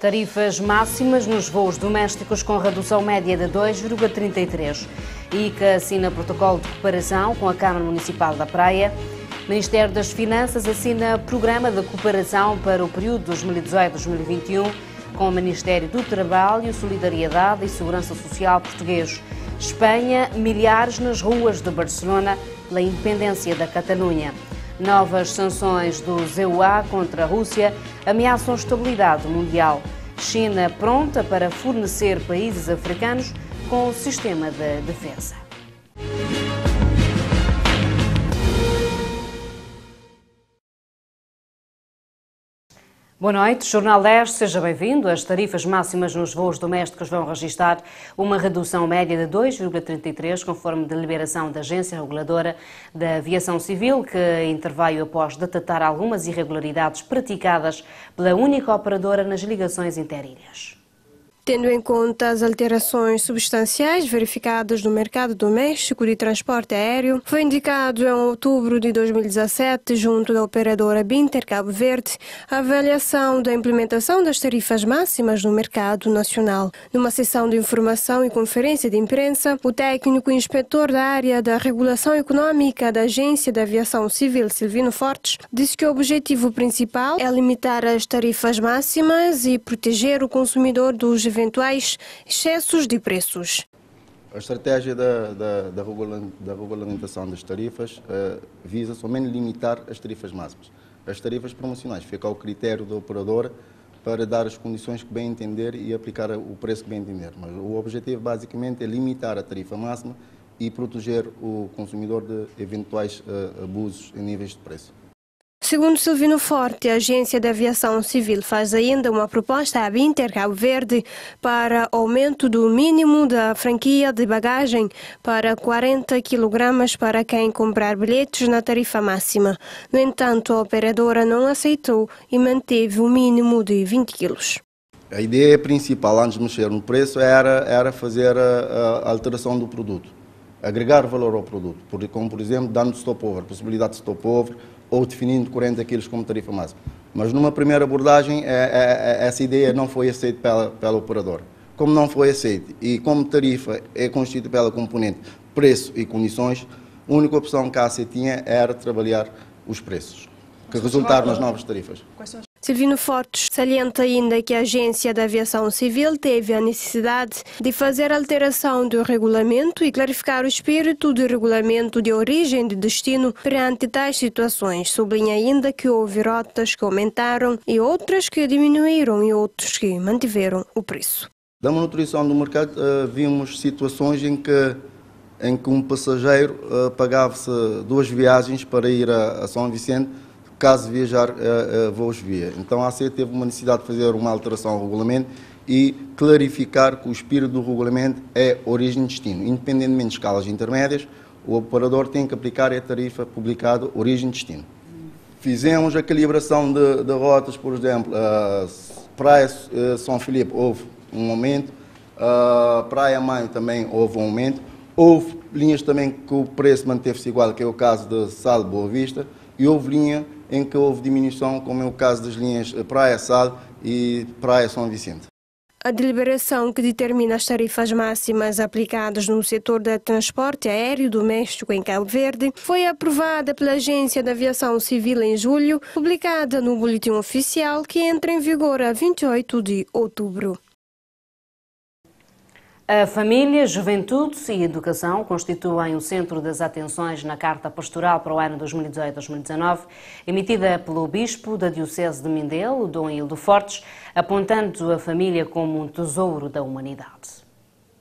Tarifas máximas nos voos domésticos com redução média de 2,33. ICA assina protocolo de cooperação com a Câmara Municipal da Praia. Ministério das Finanças assina programa de cooperação para o período 2018-2021 com o Ministério do Trabalho, Solidariedade e Segurança Social português. Espanha, milhares nas ruas de Barcelona pela independência da Catalunha. Novas sanções do EUA contra a Rússia ameaçam a estabilidade mundial. China pronta para fornecer países africanos com o sistema de defesa. Boa noite, Jornal 10, seja bem-vindo. As tarifas máximas nos voos domésticos vão registrar uma redução média de 2,33, conforme deliberação da Agência Reguladora da Aviação Civil, que interveio após detectar algumas irregularidades praticadas pela única operadora nas ligações interilhas. Tendo em conta as alterações substanciais verificadas no mercado doméstico de transporte aéreo, foi indicado em outubro de 2017, junto da operadora Binter Cabo Verde, a avaliação da implementação das tarifas máximas no mercado nacional. Numa sessão de informação e conferência de imprensa, o técnico e inspetor da área da regulação econômica da Agência de Aviação Civil, Silvino Fortes, disse que o objetivo principal é limitar as tarifas máximas e proteger o consumidor dos eventuais excessos de preços. A estratégia da regulamentação das tarifas visa somente limitar as tarifas máximas. As tarifas promocionais fica ao critério da operadora para dar as condições que bem entender e aplicar o preço que bem entender. Mas o objetivo basicamente é limitar a tarifa máxima e proteger o consumidor de eventuais abusos em níveis de preço. Segundo Silvino Forte, a Agência de Aviação Civil faz ainda uma proposta à Binter Cabo Verde para aumento do mínimo da franquia de bagagem para 40 kg para quem comprar bilhetes na tarifa máxima. No entanto, a operadora não aceitou e manteve o mínimo de 20 kg. A ideia principal, antes de mexer no preço, era fazer a alteração do produto, agregar valor ao produto, como por exemplo, dando stopover, possibilidade de stopover, ou definindo 40 kg como tarifa máxima. Mas numa primeira abordagem, essa ideia não foi aceita pela operadora. Como não foi aceita e como tarifa é constituída pela componente preço e condições, a única opção que a ACE tinha era trabalhar os preços, que resultaram nas novas tarifas. Silvino Fortes salienta ainda que a Agência da Aviação Civil teve a necessidade de fazer alteração do regulamento e clarificar o espírito do regulamento de origem e de destino perante tais situações. Sublinha ainda que houve rotas que aumentaram e outras que diminuíram e outros que mantiveram o preço. Da monitorização do mercado, vimos situações em que um passageiro pagava-se 2 viagens para ir a São Vicente, caso viajar voos via. Então a ACE teve uma necessidade de fazer uma alteração ao regulamento e clarificar que o espírito do regulamento é origem e destino. Independentemente de escalas intermédias, o operador tem que aplicar a tarifa publicada origem e destino. Fizemos a calibração de rotas, por exemplo, Praia São Filipe houve um aumento, Praia Maio também houve um aumento, houve linhas também que o preço manteve-se igual, que é o caso de Sal Boa Vista, e houve linha em que houve diminuição, como é o caso das linhas Praia Sal e Praia São Vicente. A deliberação que determina as tarifas máximas aplicadas no setor de transporte aéreo doméstico em Cabo Verde foi aprovada pela Agência de Aviação Civil em julho, publicada no Boletim Oficial, que entra em vigor a 28 de outubro. A família, juventude e educação constituem o centro das atenções na Carta Pastoral para o ano 2018-2019, emitida pelo Bispo da Diocese de Mindelo, Dom Hildo Fortes, apontando a família como um tesouro da humanidade.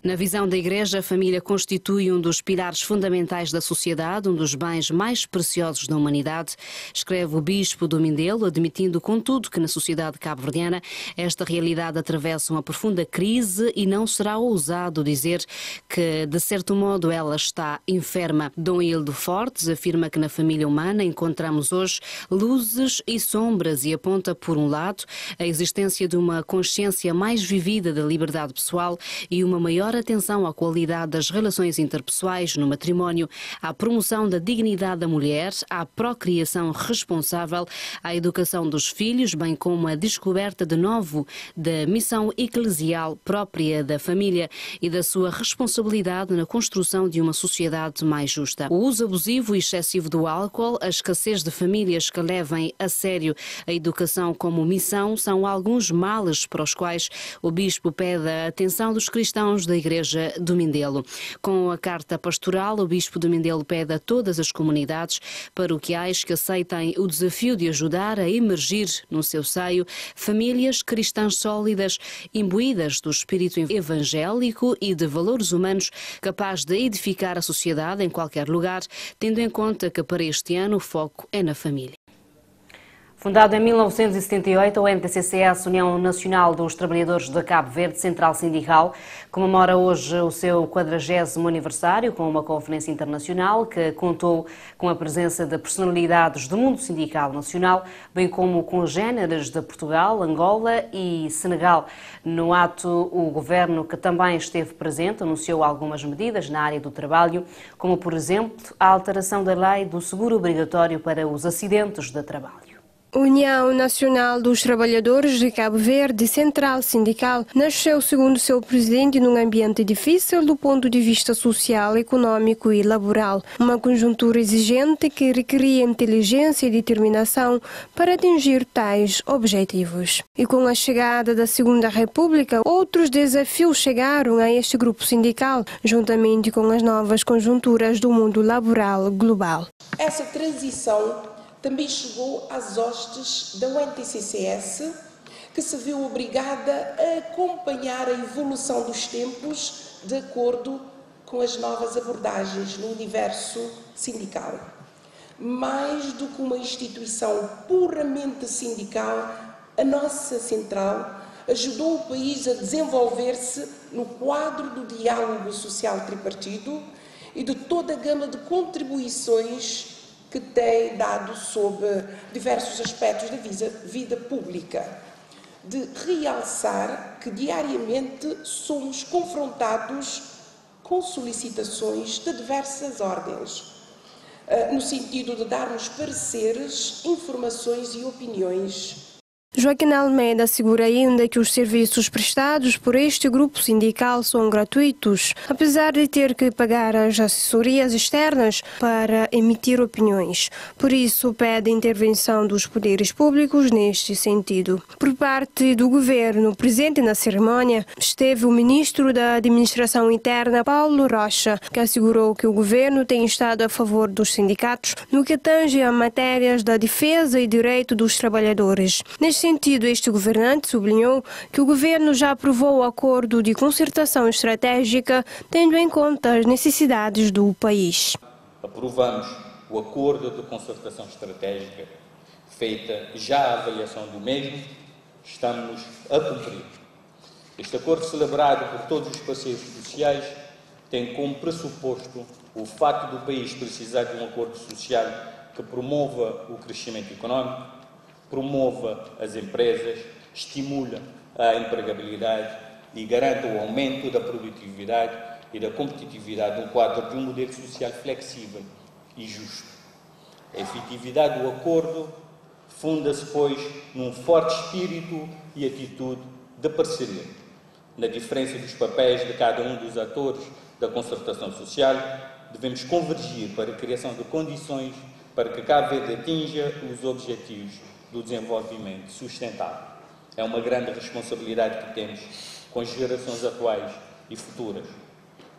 Na visão da Igreja, a família constitui um dos pilares fundamentais da sociedade, um dos bens mais preciosos da humanidade, escreve o Bispo do Mindelo, admitindo, contudo, que na sociedade cabo-verdiana esta realidade atravessa uma profunda crise e não será ousado dizer que, de certo modo, ela está enferma. Dom Hildo Fortes afirma que na família humana encontramos hoje luzes e sombras e aponta, por um lado, a existência de uma consciência mais vivida da liberdade pessoal e uma maior maior atenção à qualidade das relações interpessoais no matrimónio, à promoção da dignidade da mulher, à procriação responsável, à educação dos filhos, bem como a descoberta de novo da missão eclesial própria da família e da sua responsabilidade na construção de uma sociedade mais justa. O uso abusivo e excessivo do álcool, a escassez de famílias que levem a sério a educação como missão são alguns males para os quais o Bispo pede a atenção dos cristãos da Igreja do Mindelo. Com a carta pastoral, o Bispo do Mindelo pede a todas as comunidades paroquiais que aceitem o desafio de ajudar a emergir no seu seio famílias cristãs sólidas, imbuídas do espírito evangélico e de valores humanos, capaz de edificar a sociedade em qualquer lugar, tendo em conta que para este ano o foco é na família. Fundado em 1978, o NTCCS, União Nacional dos Trabalhadores de Cabo Verde, Central Sindical, comemora hoje o seu 40º aniversário com uma conferência internacional que contou com a presença de personalidades do mundo sindical nacional, bem como congêneres de Portugal, Angola e Senegal. No ato, o governo, que também esteve presente, anunciou algumas medidas na área do trabalho, como, por exemplo, a alteração da lei do seguro obrigatório para os acidentes de trabalho. União Nacional dos Trabalhadores de Cabo Verde, Central Sindical, nasceu, segundo seu presidente, num ambiente difícil do ponto de vista social, econômico e laboral. Uma conjuntura exigente que requeria inteligência e determinação para atingir tais objetivos. E com a chegada da Segunda República, outros desafios chegaram a este grupo sindical, juntamente com as novas conjunturas do mundo laboral global. Essa transição também chegou às hostes da UNTCCS, que se viu obrigada a acompanhar a evolução dos tempos de acordo com as novas abordagens no universo sindical. Mais do que uma instituição puramente sindical, a nossa central ajudou o país a desenvolver-se no quadro do diálogo social tripartido e de toda a gama de contribuições que tem dado sobre diversos aspectos da vida pública, de realçar que diariamente somos confrontados com solicitações de diversas ordens, no sentido de darmos pareceres, informações e opiniões. Joaquim Almeida assegura ainda que os serviços prestados por este grupo sindical são gratuitos, apesar de ter que pagar as assessorias externas para emitir opiniões. Por isso, pede a intervenção dos poderes públicos neste sentido. Por parte do governo, presente na cerimônia, esteve o ministro da Administração Interna, Paulo Rocha, que assegurou que o governo tem estado a favor dos sindicatos no que tange a matérias da defesa e direito dos trabalhadores. Neste sentido, este governante sublinhou que o governo já aprovou o acordo de concertação estratégica, tendo em conta as necessidades do país. Aprovamos o acordo de concertação estratégica, feita já a avaliação do mesmo, estamos a cumprir. Este acordo, celebrado por todos os parceiros sociais, tem como pressuposto o facto do país precisar de um acordo social que promova o crescimento econômico, promova as empresas, estimula a empregabilidade e garanta o aumento da produtividade e da competitividade no quadro de um modelo social flexível e justo. A efetividade do acordo funda-se, pois, num forte espírito e atitude de parceria, na diferença dos papéis de cada um dos atores da concertação social. Devemos convergir para a criação de condições para que Cabo Verde atinja os objetivos do desenvolvimento sustentável. É uma grande responsabilidade que temos com as gerações atuais e futuras.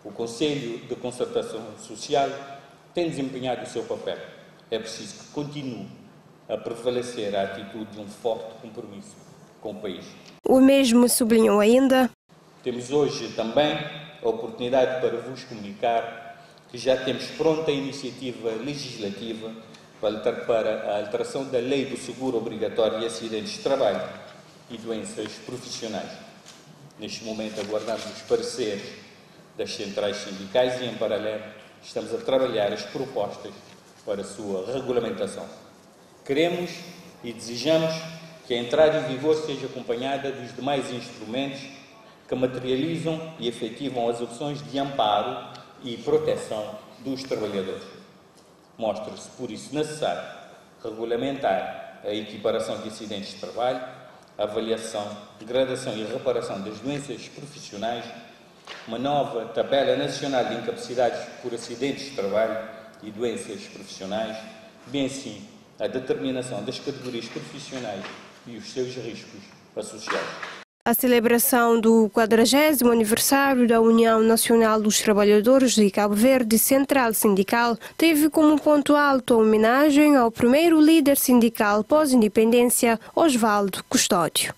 O Conselho de Concertação Social tem desempenhado o seu papel. É preciso que continue a prevalecer a atitude de um forte compromisso com o país. O mesmo sublinhou ainda. Temos hoje também a oportunidade para vos comunicar que já temos pronta a iniciativa legislativa para a alteração da lei do seguro obrigatório de acidentes de trabalho e doenças profissionais. Neste momento aguardamos os pareceres das centrais sindicais e, em paralelo, estamos a trabalhar as propostas para a sua regulamentação. Queremos e desejamos que a entrada em vigor seja acompanhada dos demais instrumentos que materializam e efetivam as opções de amparo e proteção dos trabalhadores. Mostra-se, por isso, necessário regulamentar a equiparação de acidentes de trabalho, a avaliação, gradação e reparação das doenças profissionais, uma nova tabela nacional de incapacidades por acidentes de trabalho e doenças profissionais, bem assim a determinação das categorias profissionais e os seus riscos associados. A celebração do 40º aniversário da União Nacional dos Trabalhadores de Cabo Verde Central Sindical teve como ponto alto a homenagem ao primeiro líder sindical pós-independência, Osvaldo Custódio.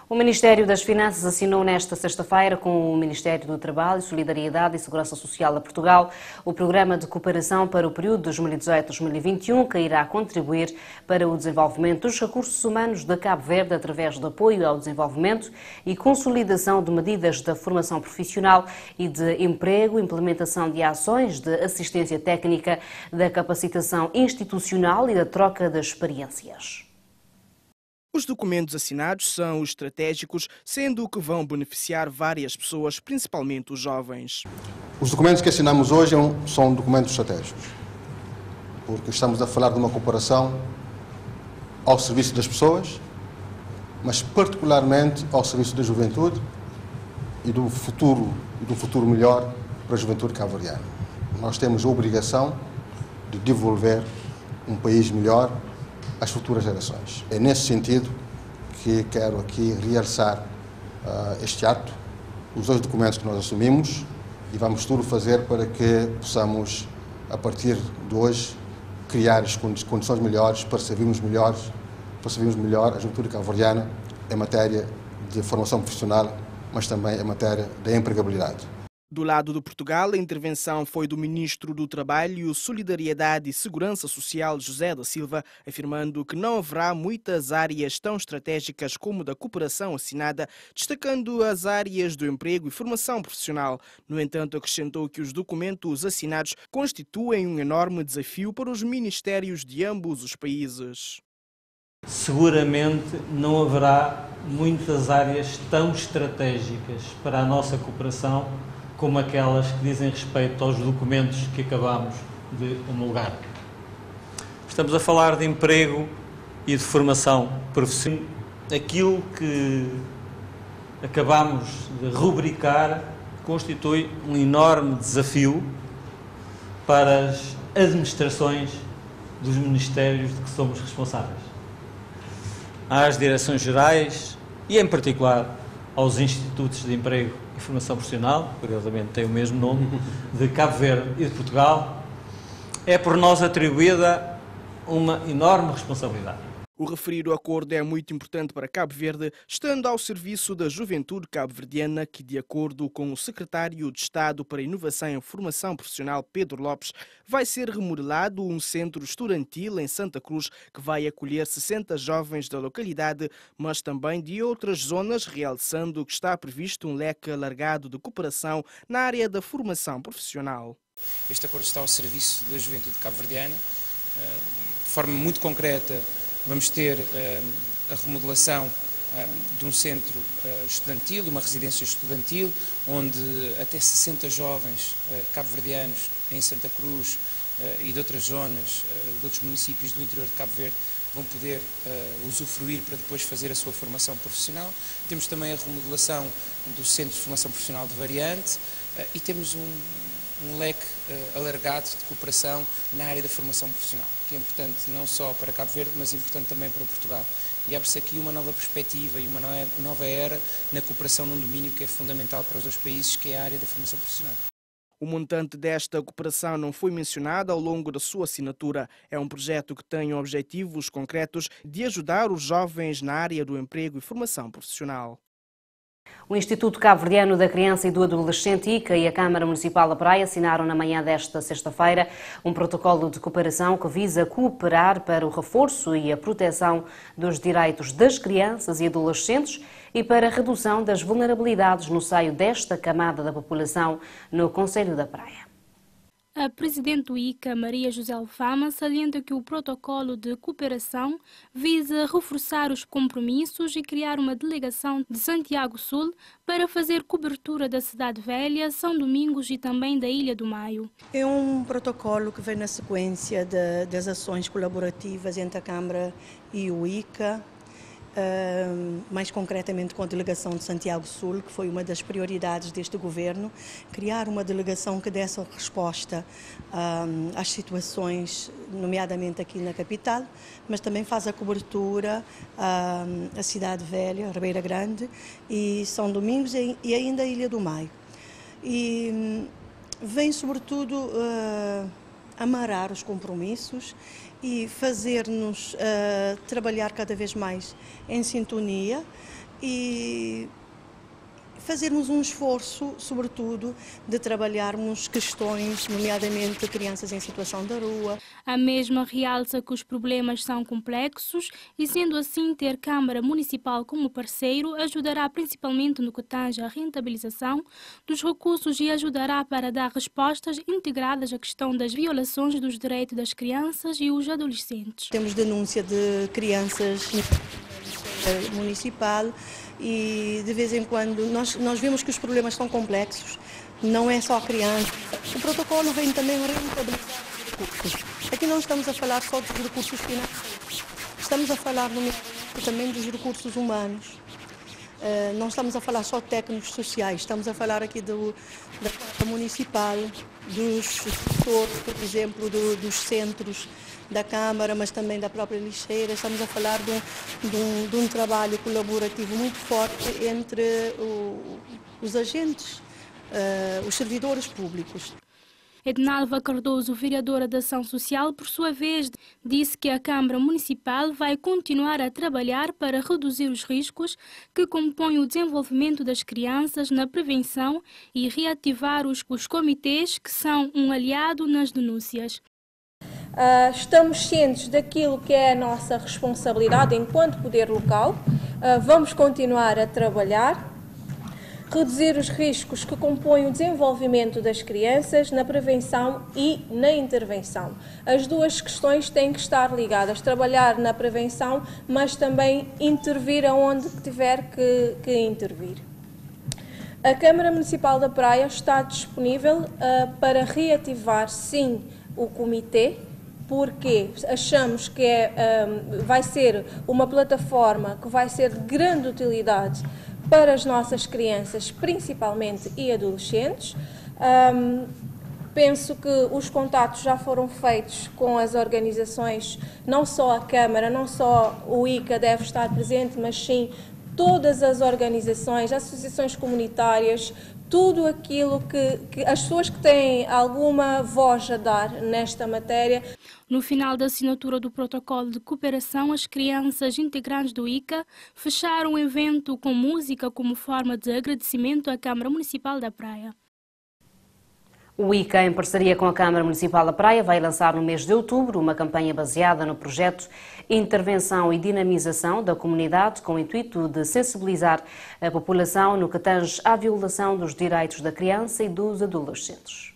O Ministério das Finanças assinou nesta sexta-feira com o Ministério do Trabalho, Solidariedade e Segurança Social a Portugal o Programa de Cooperação para o período 2018-2021, que irá contribuir para o desenvolvimento dos recursos humanos de Cabo Verde através do apoio ao desenvolvimento e consolidação de medidas da formação profissional e de emprego, implementação de ações de assistência técnica, da capacitação institucional e da troca de experiências. Os documentos assinados são estratégicos, sendo que vão beneficiar várias pessoas, principalmente os jovens. Os documentos que assinamos hoje são documentos estratégicos, porque estamos a falar de uma cooperação ao serviço das pessoas, mas particularmente ao serviço da juventude e do futuro melhor para a juventude cabo-verdiana. Nós temos a obrigação de devolver um país melhor às futuras gerações. É nesse sentido que quero aqui realçar este ato, os dois documentos que nós assumimos, e vamos tudo fazer para que possamos, a partir de hoje, criar as condições melhores para servirmos melhor a juventude cabo-verdiana em matéria de formação profissional, mas também em matéria de empregabilidade. Do lado de Portugal, a intervenção foi do Ministro do Trabalho, Solidariedade e Segurança Social, José da Silva, afirmando que não haverá muitas áreas tão estratégicas como da cooperação assinada, destacando as áreas do emprego e formação profissional. No entanto, acrescentou que os documentos assinados constituem um enorme desafio para os ministérios de ambos os países. Seguramente não haverá muitas áreas tão estratégicas para a nossa cooperação como aquelas que dizem respeito aos documentos que acabamos de homologar. Estamos a falar de emprego e de formação profissional. Aquilo que acabamos de rubricar constitui um enorme desafio para as administrações dos ministérios de que somos responsáveis. Às direções-gerais e, em particular, aos institutos de emprego e formação profissional, curiosamente tem o mesmo nome, de Cabo Verde e de Portugal, é por nós atribuída uma enorme responsabilidade. O referido acordo é muito importante para Cabo Verde, estando ao serviço da juventude cabo-verdiana que, de acordo com o secretário de Estado para Inovação e Formação Profissional, Pedro Lopes, vai ser remodelado um centro estudantil em Santa Cruz que vai acolher 60 jovens da localidade, mas também de outras zonas, realçando que está previsto um leque alargado de cooperação na área da formação profissional. Este acordo está ao serviço da juventude cabo-verdiana. De forma muito concreta, vamos ter a remodelação de um centro estudantil, de uma residência estudantil, onde até 60 jovens cabo-verdianos em Santa Cruz e de outras zonas, de outros municípios do interior de Cabo Verde, vão poder usufruir para depois fazer a sua formação profissional. Temos também a remodelação do Centro de Formação Profissional de Variante e temos um leque alargado de cooperação na área da formação profissional, que é importante não só para Cabo Verde, mas importante também para Portugal. E abre-se aqui uma nova perspectiva e uma nova era na cooperação num domínio que é fundamental para os dois países, que é a área da formação profissional. O montante desta cooperação não foi mencionado ao longo da sua assinatura. É um projeto que tem objetivos concretos de ajudar os jovens na área do emprego e formação profissional. O Instituto Cabo-Verdiano da Criança e do Adolescente, ICA, e a Câmara Municipal da Praia assinaram na manhã desta sexta-feira um protocolo de cooperação que visa cooperar para o reforço e a proteção dos direitos das crianças e adolescentes e para a redução das vulnerabilidades no seio desta camada da população no Concelho da Praia. A presidente do ICA, Maria José Alfama, salienta que o protocolo de cooperação visa reforçar os compromissos e criar uma delegação de Santiago Sul para fazer cobertura da Cidade Velha, São Domingos e também da Ilha do Maio. É um protocolo que vem na sequência das ações colaborativas entre a Câmara e o ICA, mais concretamente com a delegação de Santiago Sul, que foi uma das prioridades deste governo, criar uma delegação que desse resposta às situações, nomeadamente aqui na capital, mas também faz a cobertura à Cidade Velha, Ribeira Grande e São Domingos e ainda a Ilha do Maio. E vem sobretudo amarrar os compromissos e fazer-nos trabalhar cada vez mais em sintonia e fazermos um esforço, sobretudo, de trabalharmos questões, nomeadamente crianças em situação de rua. A mesma realça que os problemas são complexos e, sendo assim, ter Câmara Municipal como parceiro ajudará principalmente no que tange à rentabilização dos recursos e ajudará para dar respostas integradas à questão das violações dos direitos das crianças e os adolescentes. Temos denúncia de crianças municipal e de vez em quando nós vemos que os problemas são complexos, não é só a criança. O protocolo vem também rentabilizar os recursos. Aqui não estamos a falar só dos recursos financeiros, estamos a falar também dos recursos humanos. Não estamos a falar só de técnicos sociais, estamos a falar aqui da Câmara Municipal, dos setores, por exemplo, dos centros da Câmara, mas também da própria lixeira. Estamos a falar de um trabalho colaborativo muito forte entre os agentes, os servidores públicos. Ednalva Cardoso, vereadora da Ação Social, por sua vez, disse que a Câmara Municipal vai continuar a trabalhar para reduzir os riscos que compõem o desenvolvimento das crianças na prevenção e reativar os comitês que são um aliado nas denúncias. Estamos cientes daquilo que é a nossa responsabilidade enquanto poder local. Vamos continuar a trabalhar, reduzir os riscos que compõem o desenvolvimento das crianças na prevenção e na intervenção. As duas questões têm que estar ligadas, trabalhar na prevenção, mas também intervir aonde tiver que intervir. A Câmara Municipal da Praia está disponível para reativar, sim, o comitê, porque achamos que vai ser uma plataforma que vai ser de grande utilidade para as nossas crianças, principalmente e adolescentes. Penso que os contatos já foram feitos com as organizações, não só a Câmara, não só o ICA deve estar presente, mas sim todas as organizações, associações comunitárias, tudo aquilo que as pessoas que têm alguma voz a dar nesta matéria. No final da assinatura do protocolo de cooperação, as crianças integrantes do ICA fecharam o evento com música como forma de agradecimento à Câmara Municipal da Praia. O ICA, em parceria com a Câmara Municipal da Praia, vai lançar no mês de outubro uma campanha baseada no projeto Intervenção e Dinamização da Comunidade, com o intuito de sensibilizar a população no que tange à violação dos direitos da criança e dos adolescentes.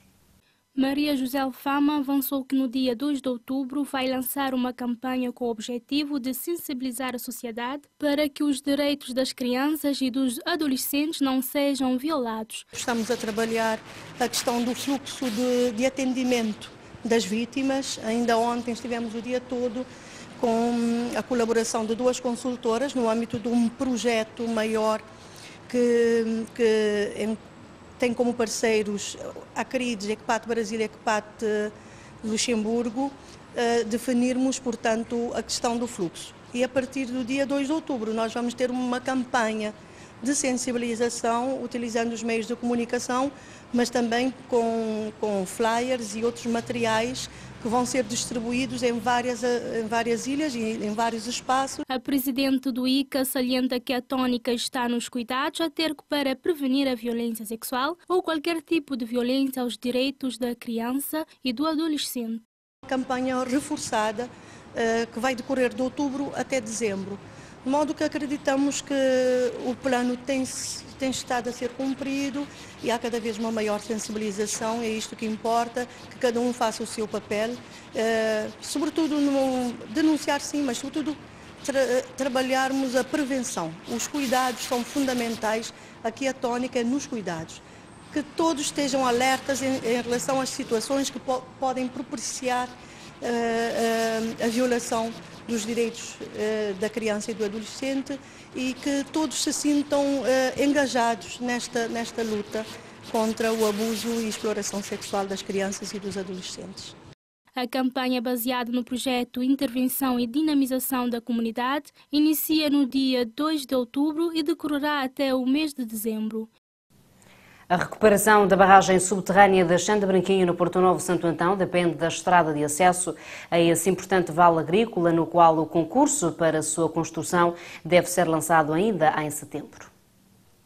Maria José Alfama avançou que no dia 2 de outubro vai lançar uma campanha com o objetivo de sensibilizar a sociedade para que os direitos das crianças e dos adolescentes não sejam violados. Estamos a trabalhar a questão do fluxo de atendimento das vítimas. Ainda ontem estivemos o dia todo com a colaboração de duas consultoras no âmbito de um projeto maior que tem como parceiros a CRIDES, Equpat Brasil e Equpat Luxemburgo, definirmos, portanto, a questão do fluxo. E a partir do dia 2 de outubro nós vamos ter uma campanha de sensibilização, utilizando os meios de comunicação, mas também com flyers e outros materiais que vão ser distribuídos em várias ilhas e em vários espaços. A presidente do ICA salienta que a tónica está nos cuidados a ter para prevenir a violência sexual ou qualquer tipo de violência aos direitos da criança e do adolescente. Campanha reforçada que vai decorrer de outubro até dezembro. de modo que acreditamos que o plano tem estado a ser cumprido e há cada vez uma maior sensibilização, é isto que importa, que cada um faça o seu papel, sobretudo denunciar sim, mas sobretudo trabalharmos a prevenção. Os cuidados são fundamentais, aqui a tónica é nos cuidados. Que todos estejam alertas em relação às situações que podem propiciar a violação dos direitos da criança e do adolescente e que todos se sintam engajados nesta luta contra o abuso e exploração sexual das crianças e dos adolescentes. A campanha baseada no projeto Intervenção e Dinamização da Comunidade inicia no dia 2 de outubro e decorrerá até o mês de dezembro. A recuperação da barragem subterrânea de Xande Branquinho no Porto Novo Santo Antão depende da estrada de acesso a esse importante vale agrícola, no qual o concurso para a sua construção deve ser lançado ainda em setembro.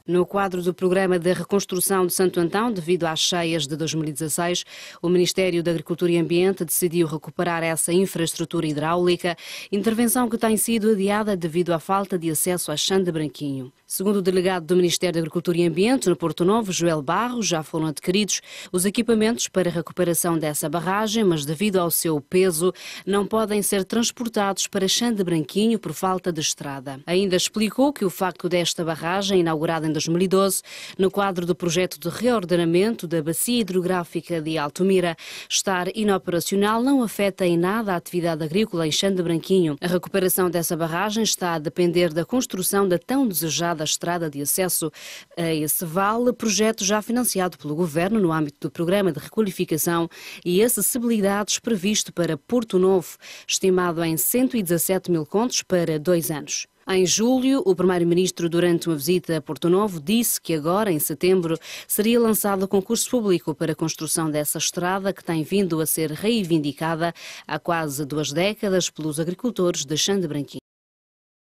No quadro do Programa de Reconstrução de Santo Antão, devido às cheias de 2016, o Ministério da Agricultura e Ambiente decidiu recuperar essa infraestrutura hidráulica, intervenção que tem sido adiada devido à falta de acesso a Xande Branquinho. Segundo o delegado do Ministério da Agricultura e Ambiente, no Porto Novo, Joel Barros, já foram adquiridos os equipamentos para a recuperação dessa barragem, mas devido ao seu peso, não podem ser transportados para Xande Branquinho por falta de estrada. Ainda explicou que o facto desta barragem, inaugurada em 2012, no quadro do projeto de reordenamento da bacia hidrográfica de Altomira, estar inoperacional não afeta em nada a atividade agrícola em Xande Branquinho. A recuperação dessa barragem está a depender da construção da tão desejada estrada de acesso a esse vale, projeto já financiado pelo Governo no âmbito do Programa de Requalificação e Acessibilidades previsto para Porto Novo, estimado em 117 mil contos para 2 anos. Em julho, o Primeiro-Ministro, durante uma visita a Porto Novo, disse que agora, em setembro, seria lançado o concurso público para a construção dessa estrada que tem vindo a ser reivindicada há quase 2 décadas pelos agricultores de Xande Branquinho.